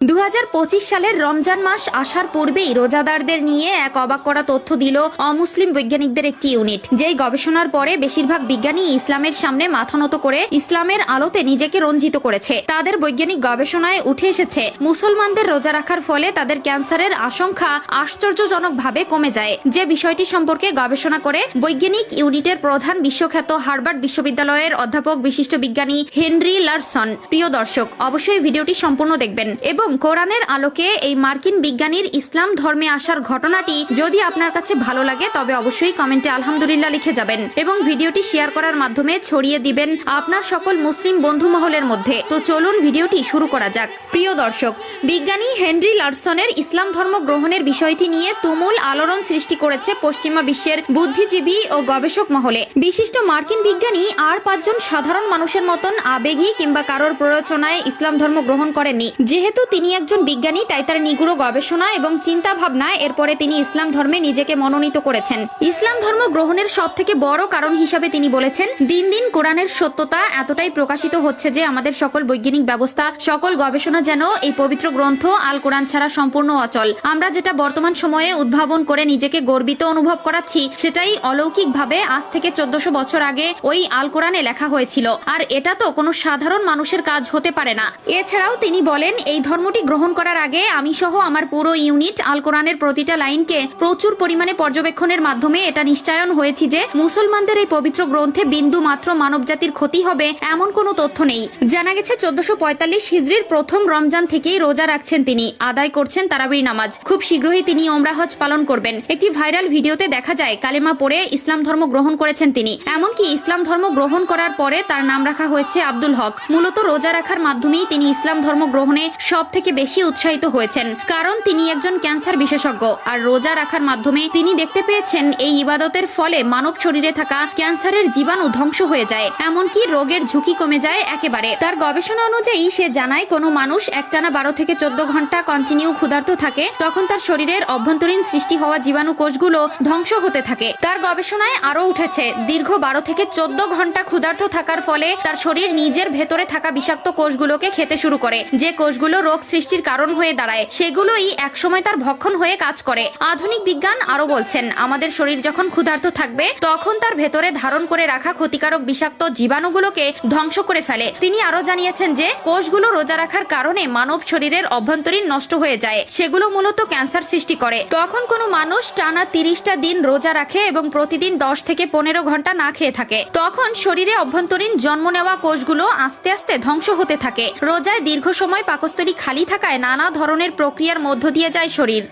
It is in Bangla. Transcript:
2025 সালের রমজান মাস আসার পূর্বেই রোজাদারদের নিয়ে এক অবাক করা তথ্য দিল অমুসলিম বৈজ্ঞানিকদের একটি ইউনিট। যেই গবেষণার পরে বেশিরভাগ বিজ্ঞানী ইসলামের সামনে মাথা নত করে ইসলামের আলোতে নিজেকে রঞ্জিত করেছে। তাদের বৈজ্ঞানিক গবেষণায় উঠে এসেছে মুসলমানদের রোজা রাখার ফলে তাদের ক্যান্সারের আশঙ্কা আশ্চর্যজনকভাবে কমে যায়। যে বিষয়টি সম্পর্কে গবেষণা করে বৈজ্ঞানিক ইউনিটের প্রধান বিশ্বখ্যাত হার্ভার্ড বিশ্ববিদ্যালয়ের অধ্যাপক বিশিষ্ট বিজ্ঞানী হেনরি লারসন। প্রিয় দর্শক, অবশ্যই ভিডিওটি সম্পূর্ণ দেখবেন এবং কোরআনের আলোকে এই মার্কিন বিজ্ঞানীর ইসলাম ধর্মে আসার ঘটনাটি যদি আপনার কাছে ভালো লাগে তবে অবশ্যই কমেন্টে আলহামদুলিল্লাহ লিখে যাবেন এবং ভিডিওটি শেয়ার করার মাধ্যমে ছড়িয়ে দিবেন আপনার সকল মুসলিম বন্ধু মহলের মধ্যে। তো চলুন ভিডিওটি শুরু করা যাক। প্রিয় দর্শক, বিজ্ঞানী হেনরি লারসনের ইসলাম ধর্ম গ্রহণের বিষয়টি নিয়ে তুমুল আলোড়ন সৃষ্টি করেছে পশ্চিমা বিশ্বের বুদ্ধিজীবী ও গবেষক মহলে। বিশিষ্ট মার্কিন বিজ্ঞানী আর 5 জন সাধারণ মানুষের মতন আবেগী কিংবা কারোর প্ররোচনায় ইসলাম ধর্ম গ্রহণ করেননি। যেহেতু তিনি একজন বিজ্ঞানী, তাই তার নিগুড় গবেষণা এবং চিন্তা ভাবনা এরপরে তিনি ইসলাম ধর্মে নিজেকে মনোনীত করেছেন। ইসলাম ধর্ম গ্রহণের সব থেকে বড় কারণ হিসাবে তিনি বলেছেন, দিন দিন কোরআনের সত্যতা এতটাই প্রকাশিত হচ্ছে যে আমাদের সকল বৈজ্ঞানিক ব্যবস্থা, সকল গবেষণা যেন এই পবিত্র গ্রন্থ আল কোরআন ছাড়া সম্পূর্ণ অচল। আমরা যেটা বর্তমান সময়ে উদ্ভাবন করে নিজেকে গর্বিত অনুভব করাচ্ছি, সেটাই অলৌকিকভাবে আজ থেকে 1400 বছর আগে ওই আল কোরআনে লেখা হয়েছিল। আর এটা তো কোনো সাধারণ মানুষের কাজ হতে পারে না। এছাড়াও তিনি বলেন, এই ধর্মটি গ্রহণ করার আগে আমি সহ আমার পুরো ইউনিট আল কোরআনের প্রতিটা লাইনকে প্রচুর পরিমাণে পর্যবেক্ষণের মাধ্যমে এটা নিশ্চয়ন হয়েছি যে মুসলমানদের এই পবিত্র গ্রন্থে বিন্দু মাত্র মানব জাতির ক্ষতি হবে এমন কোনো তথ্য নেই। জানা গেছে 1445 হিজরির প্রথম রমজান থেকেই রোজা রাখছেন তিনি, আদায় করছেন তারাবির নামাজ। খুব শীঘ্রই তিনি ওমরা হজ পালন করবেন। একটি ভাইরাল ভিডিওতে দেখা যায় কালেমা পড়ে ইসলাম ধর্ম গ্রহণ করেছেন তিনি। এমনকি ইসলাম ধর্ম গ্রহণ করার পরে তার নাম রাখা হয়েছে আব্দুল হক। মূলত রোজা রাখার মাধ্যমেই তিনি ইসলাম ধর্ম গ্রহণে সব থেকে বেশি উৎসাহিত হয়েছেন, কারণ তিনি একজন ক্যান্সার বিশেষজ্ঞ। আর রোজা রাখার মাধ্যমে তিনি দেখতে পেয়েছেন এই ইবাদতের ফলে মানব শরীরে থাকা ক্যান্সারের জীবাণু ধ্বংস হয়ে যায়, এমনকি রোগের ঝুঁকি কমে যায় একেবারে। তার গবেষণা অনুযায়ী সে জানায়, কোনো মানুষ একটানা 12 থেকে 14 ঘন্টা কন্টিনিউ ক্ষুধার্ত থাকে, তখন তার শরীরের অভ্যন্তরীণ সৃষ্টি হওয়া জীবাণু কোষগুলো ধ্বংস হতে থাকে। তার গবেষণায় আরো উঠেছে, দীর্ঘ 12 থেকে 14 ঘন্টা ক্ষুধার্ত থাকার ফলে তার শরীর নিজের ভেতরে থাকা বিষাক্ত কোষগুলোকে খেতে শুরু করে। যে কোষগুলো রোগ সৃষ্টির কারণ হয়ে দাঁড়ায়, সেগুলোই একসময় তার ভক্ষণ হয়ে কাজ করে। আধুনিক বিজ্ঞান আরো বলছেন, আমাদের শরীর যখন ক্ষুধার্ত থাকবে তখন তার ভেতরে ধারণ করে রাখা ক্ষতিকারক বিষাক্ত জীবাণুগুলোকে ধ্বংস করে ফেলে। তিনি আরো জানিয়েছেন যে কোষগুলো রোজা রাখার কারণে মানব শরীরের অভ্যন্তরীণ নষ্ট হয়ে যায়, সেগুলো মূলত ক্যান্সার সৃষ্টি করে। তখন কোনো মানুষ টানা 30টা দিন রোজা রাখে এবং প্রতিদিন 10 থেকে 15 ঘন্টা না খেয়ে থাকে, তখন শরীরে অভ্যন্তরীণ জন্ম নেওয়া কোষগুলো আস্তে আস্তে ধ্বংস হতে থাকে। রোজায় দীর্ঘ সময় পাকস্থলী খালি থাকায় নানা ধরনের প্রক্রিয়ার মধ্য দিয়ে যায় শরীর।